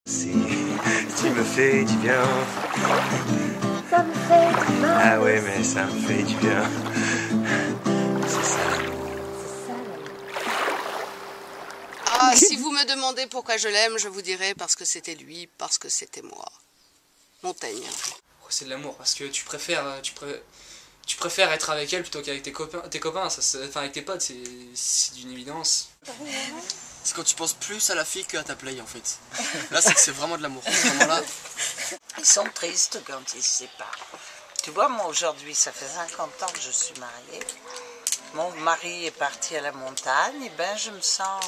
Si tu me fais du bien. Ça me fait du mal. Ah ouais, mais ça me fait du bien. C'est ça. Ah, si vous me demandez pourquoi je l'aime, je vous dirai parce que c'était lui, parce que c'était moi. Montaigne. C'est de l'amour, parce que tu préfères être avec elle plutôt qu'avec tes copains, enfin avec tes potes, c'est d'une évidence. C'est quand tu penses plus à la fille qu'à ta play en fait. Là c'est que c'est vraiment de l'amour. Là... Ils sont tristes quand ils se séparent. Tu vois, moi aujourd'hui, ça fait 50 ans que je suis mariée. Mon mari est parti à la montagne, et ben je me sens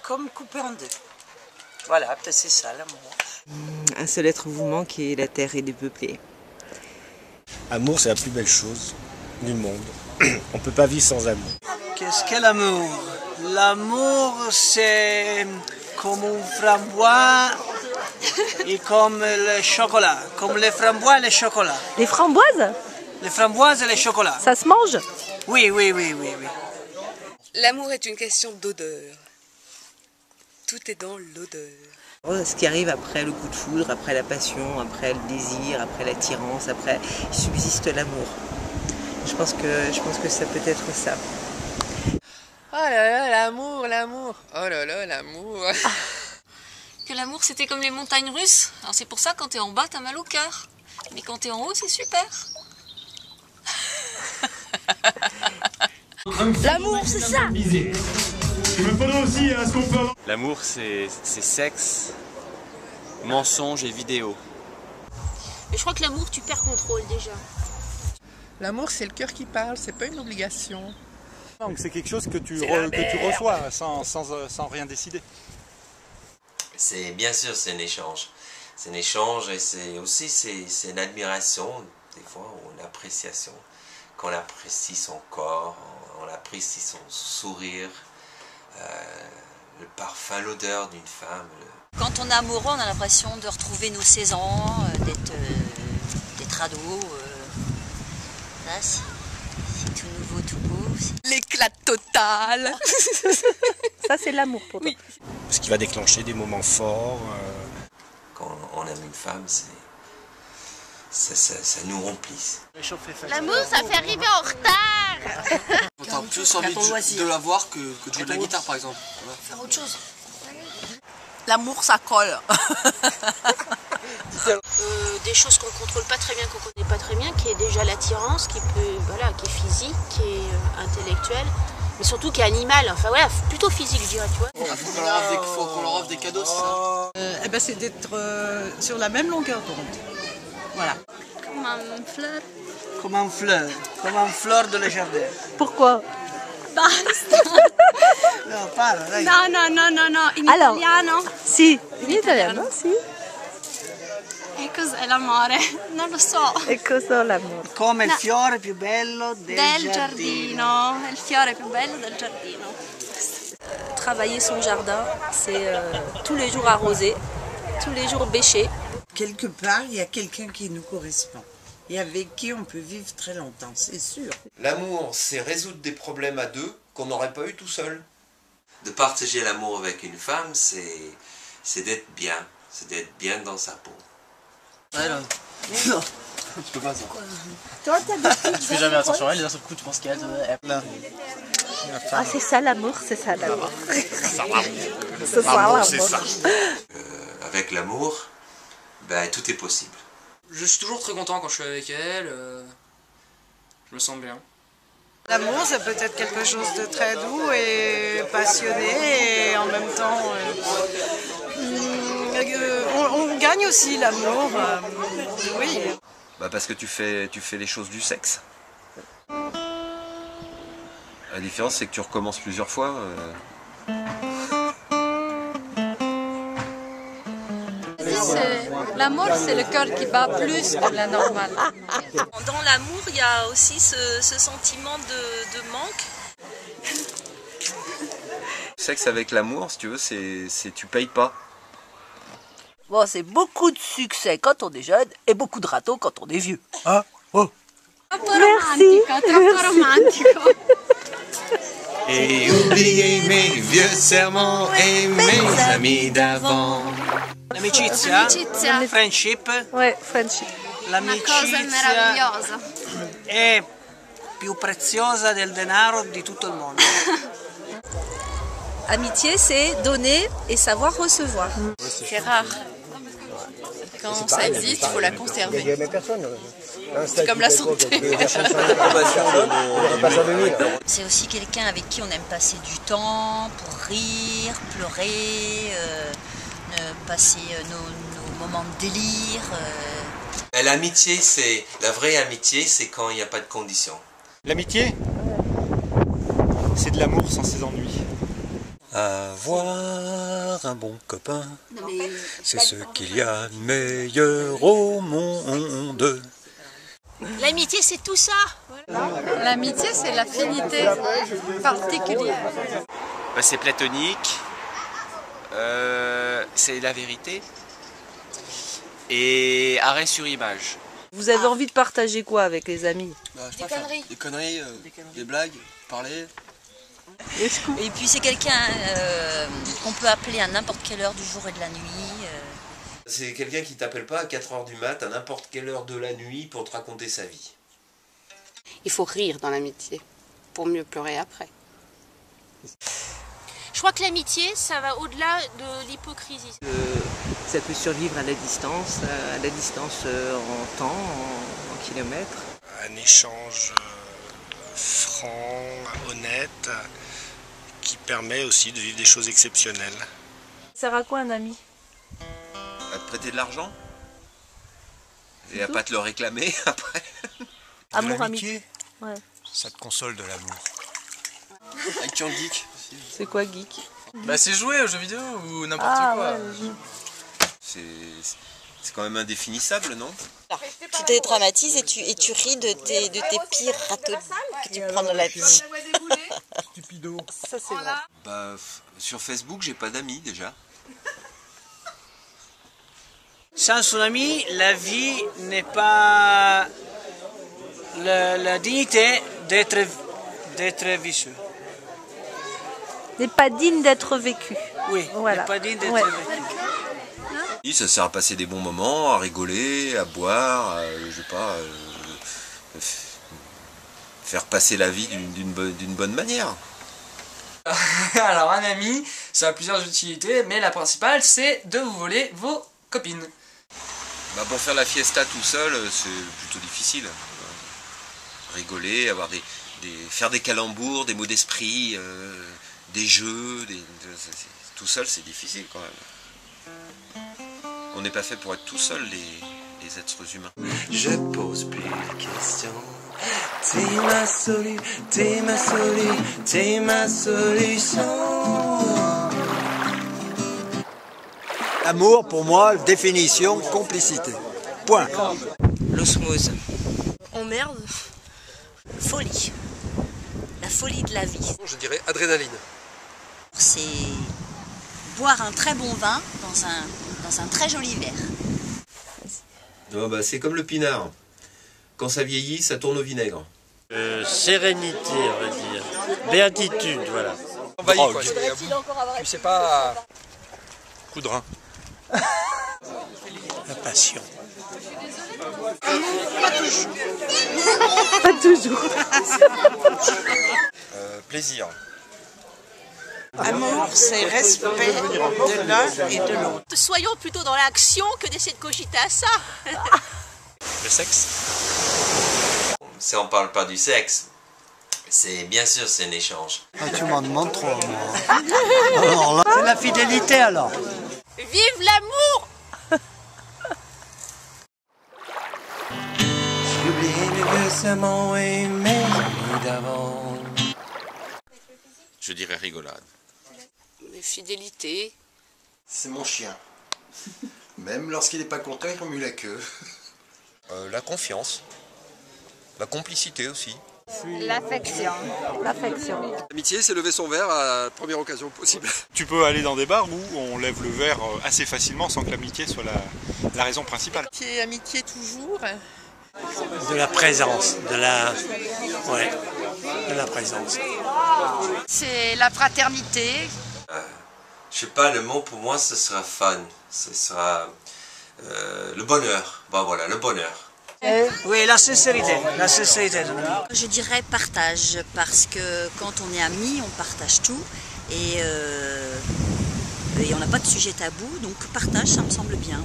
comme coupée en deux. Voilà, c'est ça l'amour. Un seul être vous manque et la terre est dépeuplée. Amour, c'est la plus belle chose du monde. On ne peut pas vivre sans amour. Qu'est-ce qu'est l'amour? L'amour, c'est comme un framboise et comme le chocolat. Comme les framboises et les chocolats. Les framboises? Les framboises et les chocolats. Ça se mange? Oui. L'amour est une question d'odeur. Tout est dans l'odeur. Ce qui arrive après le coup de foudre, après la passion, après le désir, après l'attirance, après il subsiste l'amour. Je pense que ça peut être ça. Oh là là, l'amour, l'amour. Oh là là, l'amour. Que l'amour c'était comme les montagnes russes. Alors c'est pour ça quand t'es en bas t'as mal au cœur. Mais quand t'es en haut c'est super. L'amour, c'est ça. L'amour, c'est sexe, mensonge et vidéo. Mais je crois que l'amour tu perds contrôle déjà. L'amour c'est le cœur qui parle, c'est pas une obligation. Donc c'est quelque chose que tu reçois sans rien décider. C'est bien sûr c'est un échange. C'est un échange et c'est aussi c'est une admiration, des fois, ou une appréciation. Qu'on apprécie son corps, on apprécie son sourire, le parfum, l'odeur d'une femme. Quand on est amoureux on a l'impression de retrouver nos 16 ans, d'être ado. Là c'est tout nouveau, tout beau. L'éclat total. Ça, c'est l'amour pour toi. Oui. Ce qui va déclencher des moments forts. Quand on aime une femme, ça nous remplit. L'amour, ça fait arriver en retard. T'as plus envie de la voir que de jouer de la guitare par exemple. Faire autre chose. L'amour, ça colle. Des choses qu'on contrôle pas très bien, qu'on connaît pas très bien, qui est déjà l'attirance, qui est physique, qui est intellectuelle, mais surtout qui est animale. Enfin voilà, plutôt physique je dirais, tu vois. Faut qu'on leur offre des cadeaux, c'est ça? C'est d'être sur la même longueur d'onde. Voilà. Comme un fleur de le jardin. Pourquoi? No, parla, dai. No, in italiano? Sì, in italiano, sì. E cos'è l'amore? Non lo so. E cos'è l'amore? Come il fiore più bello del giardino. È il fiore più bello del giardino. Travailler son jardin, c'est tous les jours arroser, tous les jours bêcher. Quelque part, il y a quelqu'un qui nous correspond et avec qui on peut vivre très longtemps, c'est sûr. L'amour, c'est résoudre des problèmes à deux qu'on n'aurait pas eu tout seul. De partager l'amour avec une femme, c'est d'être bien. C'est d'être bien dans sa peau. Non, tu peux pas ça. Toi, t'as des petites Tu fais jamais attention à elle et d'un seul coup tu penses qu'elle... Ah, c'est ça l'amour, c'est ça l'amour. C'est ça l'amour. C'est ça. Avec l'amour, ben, tout est possible. Je suis toujours très content quand je suis avec elle, je me sens bien. L'amour, ça peut être quelque chose de très doux et passionné et en même temps... on gagne aussi l'amour, oui. Bah parce que tu fais les choses du sexe. La différence c'est que tu recommences plusieurs fois. L'amour c'est le cœur qui bat plus que la normale. Dans l'amour il y a aussi ce sentiment de manque. Le sexe avec l'amour, si tu veux, c'est tu payes pas. Bon, c'est beaucoup de succès quand on est jeune et beaucoup de râteaux quand on est vieux. Hein? Oh. Merci. Troppo romantico. Et oublier mes vieux serments et mes amis d'avant. L'amicizia, friendship. Ouais, friendship. Una cosa L'amicizia meravigliosa. è più preziosa del denaro di tutto il mondo. Amitié, c'est donner et savoir recevoir. C'est rare. Quand ça existe, il faut la conserver. C'est comme la santé. C'est aussi quelqu'un avec qui on aime passer du temps pour rire, pleurer, passer nos moments de délire. L'amitié, c'est la vraie amitié, c'est quand il n'y a pas de conditions. L'amitié, c'est de l'amour sans ses ennuis. Avoir un bon copain, c'est ce qu'il y a de meilleur au monde. L'amitié, c'est tout ça. L'amitié, c'est l'affinité particulière. C'est platonique, c'est la vérité, et arrêt sur image. Vous avez envie de partager quoi avec les amis? Des conneries. Des conneries, des blagues, parler. Et puis c'est quelqu'un qu'on peut appeler à n'importe quelle heure du jour et de la nuit. C'est quelqu'un qui t'appelle pas à 4 h du mat, à n'importe quelle heure de la nuit pour te raconter sa vie. Il faut rire dans l'amitié pour mieux pleurer après. Je crois que l'amitié, ça va au-delà de l'hypocrisie. Ça peut survivre à la distance en temps, en kilomètres. Un échange franc, honnête, qui permet aussi de vivre des choses exceptionnelles. Ça sert à quoi un ami? À te prêter de l'argent et à pas te le réclamer après. Amour, amitié. Ouais. Ça te console de l'amour. Avec qui on geek. C'est quoi geek? C'est jouer aux jeux vidéo ou n'importe quoi. C'est quand même indéfinissable, non? Tu te traumatises et tu ris de tes pires râteaux que tu prends dans la vie. Stupido. Ça, c'est vrai. Sur Facebook, j'ai pas d'amis déjà. Sans son ami, la vie n'est pas la dignité d'être vécu. N'est pas digne d'être vécu. Oui, voilà. N'est pas digne d'être vécu. Oui, ça sert à passer des bons moments, à rigoler, à boire, je sais pas, faire passer la vie d'une bonne manière. Alors un ami, ça a plusieurs utilités, mais la principale c'est de vous voler vos copines. Pour faire la fiesta tout seul, c'est plutôt difficile. Rigoler, faire des calembours, des mots d'esprit, des jeux, tout seul c'est difficile quand même. On n'est pas fait pour être tout seul les êtres humains. Je pose plus de questions. T'es ma solution. L'amour, pour moi, définition, complicité. Point. L'osmose. Emmerde. Folie. La folie de la vie. Je dirais adrénaline. C'est boire un très bon vin dans un très joli verre. C'est comme le pinard. Quand ça vieillit, ça tourne au vinaigre. Sérénité, on va dire. Béatitude, voilà. Drogue. Tu sais pas... Coup de rein. La passion. Pas toujours. Plaisir. Amour, c'est respect de l'un et de l'autre. Soyons plutôt dans l'action que d'essayer de cogiter à ça. Le sexe. On parle pas du sexe. Bien sûr, c'est un échange. Tu m'en demandes trop, moi. Alors là, c'est la fidélité, alors. Vive l'amour! J'ai oublié mes vieux serments et mes amis d'avant. Je dirais rigolade. Mais fidélité. C'est mon chien. Même lorsqu'il n'est pas content, il remue la queue. La confiance. La complicité aussi. L'affection. L'affection. L'amitié, c'est lever son verre à la première occasion possible. Tu peux aller dans des bars où on lève le verre assez facilement sans que l'amitié soit la raison principale. Amitié toujours. De la présence, de la présence. C'est la fraternité. Je sais pas, le mot pour moi ce sera fun, ce sera le bonheur. Bon voilà, le bonheur. Oui, la sincérité. La sincérité. Je dirais partage, parce que quand on est amis, on partage tout et on n'a pas de sujet tabou, donc partage, ça me semble bien.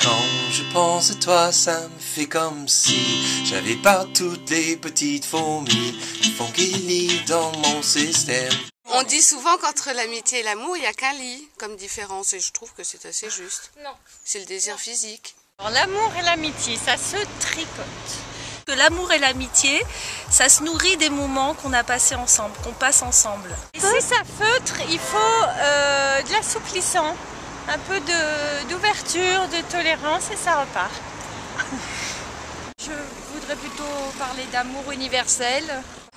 Quand je pense à toi, ça me fait comme si j'avais pas toutes les petites fourmis qui font qu'il lit dans mon système. On dit souvent qu'entre l'amitié et l'amour, il n'y a qu'un lit comme différence, et je trouve que c'est assez juste. Non. C'est le désir physique. L'amour et l'amitié, ça se tricote. Que l'amour et l'amitié, ça se nourrit des moments qu'on a passés ensemble, qu'on passe ensemble. Et si ça feutre, il faut de l'assouplissant, un peu d'ouverture, de tolérance et ça repart. Je voudrais plutôt parler d'amour universel.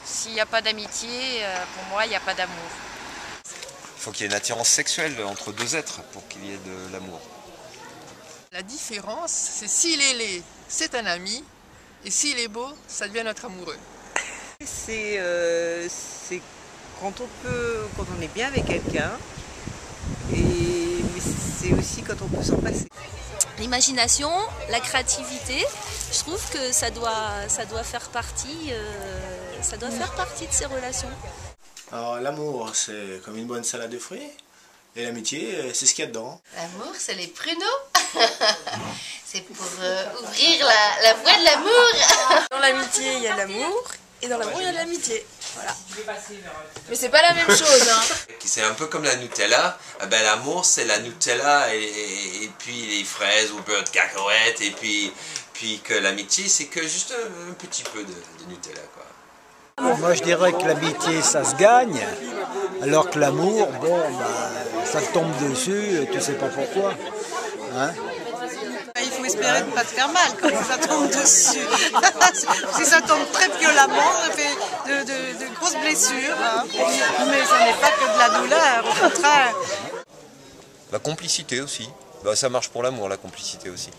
S'il n'y a pas d'amitié, pour moi, il n'y a pas d'amour. Il faut qu'il y ait une attirance sexuelle entre deux êtres pour qu'il y ait de l'amour. La différence, c'est s'il est laid, c'est un ami, et s'il est beau, ça devient notre amoureux. C'est quand on est bien avec quelqu'un, mais c'est aussi quand on peut s'en passer. L'imagination, la créativité, je trouve que ça doit faire partie de ces relations. Alors l'amour, c'est comme une bonne salade de fruits, et l'amitié, c'est ce qu'il y a dedans. L'amour, c'est les pruneaux. C'est pour ouvrir la voie de l'amour. Dans l'amitié, il y a l'amour, et dans l'amour, il y a l'amitié. Voilà. Mais c'est pas la même chose, hein. C'est un peu comme la Nutella. Ben, l'amour, c'est la Nutella et puis les fraises ou beurre de cacahuète. Et puis que l'amitié, c'est que juste un petit peu de Nutella, quoi. Moi, je dirais que l'amitié, ça se gagne, alors que l'amour, bon, ça te tombe dessus, tu sais pas pourquoi. Hein? Il faut espérer ne pas te faire mal quand ça tombe dessus. Si ça tombe très violemment, ça fait de grosses blessures. Hein. Mais ce n'est pas que de la douleur, au contraire. La complicité aussi. Bah, ça marche pour l'amour, la complicité aussi.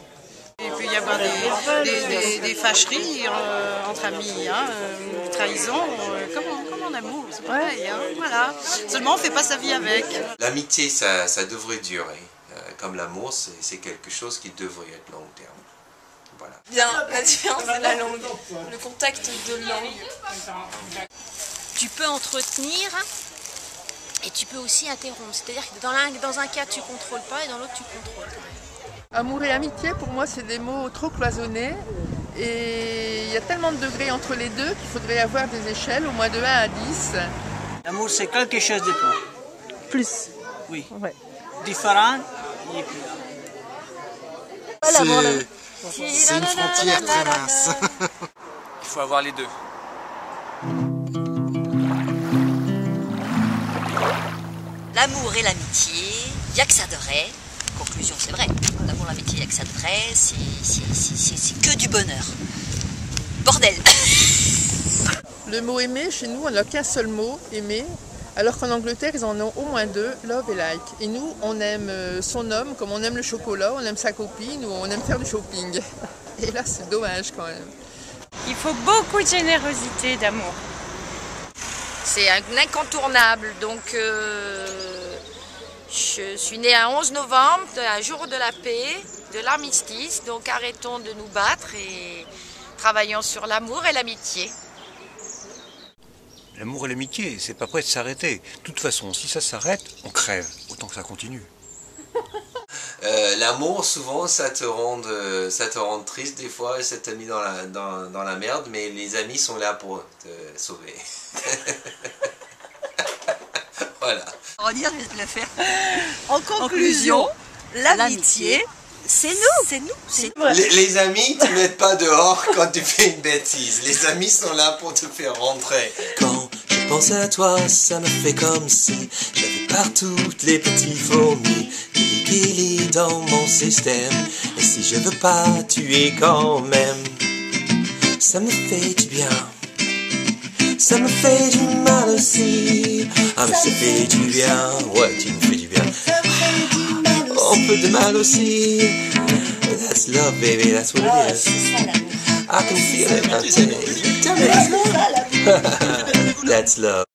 Il peut y avoir des fâcheries entre amis, hein, une trahison, comme en amour, c'est pareil. Hein, voilà. Seulement, on ne fait pas sa vie avec. L'amitié, ça devrait durer. Comme l'amour, c'est quelque chose qui devrait être long terme. Voilà. Bien, la différence, c'est la langue, le contact de langue. Tu peux entretenir et tu peux aussi interrompre. C'est-à-dire que dans un cas, tu ne contrôles pas et dans l'autre, tu contrôles. Amour et amitié, pour moi, c'est des mots trop cloisonnés. Et il y a tellement de degrés entre les deux qu'il faudrait avoir des échelles, au moins de 1 à 10. L'amour, c'est quelque chose de plus. Oui. Ouais. Différent et plus. C'est une frontière très mince. Il faut avoir les deux. L'amour et l'amitié, il n'y a que ça de vrai. Conclusion, c'est vrai. L'amour et l'amitié, il n'y a que ça de vrai. C'est que du bonheur. Bordel. Le mot aimer, chez nous, on n'a qu'un seul mot, aimer. Alors qu'en Angleterre, ils en ont au moins 2, love et like. Et nous, on aime son homme comme on aime le chocolat, on aime sa copine ou on aime faire du shopping. Et là, c'est dommage quand même. Il faut beaucoup de générosité, d'amour. C'est un incontournable, donc je suis née un 11 novembre, un jour de la paix, de l'armistice, donc arrêtons de nous battre et travaillons sur l'amour et l'amitié. L'amour et l'amitié, c'est pas prêt de s'arrêter. De toute façon, si ça s'arrête, on crève. Autant que ça continue. L'amour, souvent, ça te rend triste des fois, ça te met dans la merde, mais les amis sont là pour te sauver. Voilà. On va dire, je vais te le faire. En conclusion, l'amitié, c'est nous. C'est nous. C'est nous. Les amis, tu ne mettent pas dehors quand tu fais une bêtise. Les amis sont là pour te faire rentrer. Quand je pense à toi, ça me fait comme si j'avais partout les petits fourmis qui dans mon système. Et si je veux pas tuer quand même, ça me fait du bien. Ça me fait du mal aussi. Ah mais ça fait du bien. Ouais, tu me fais du bien. Un peu de mal aussi. That's love, baby, that's what it is. I can feel it, I tell you. That's love.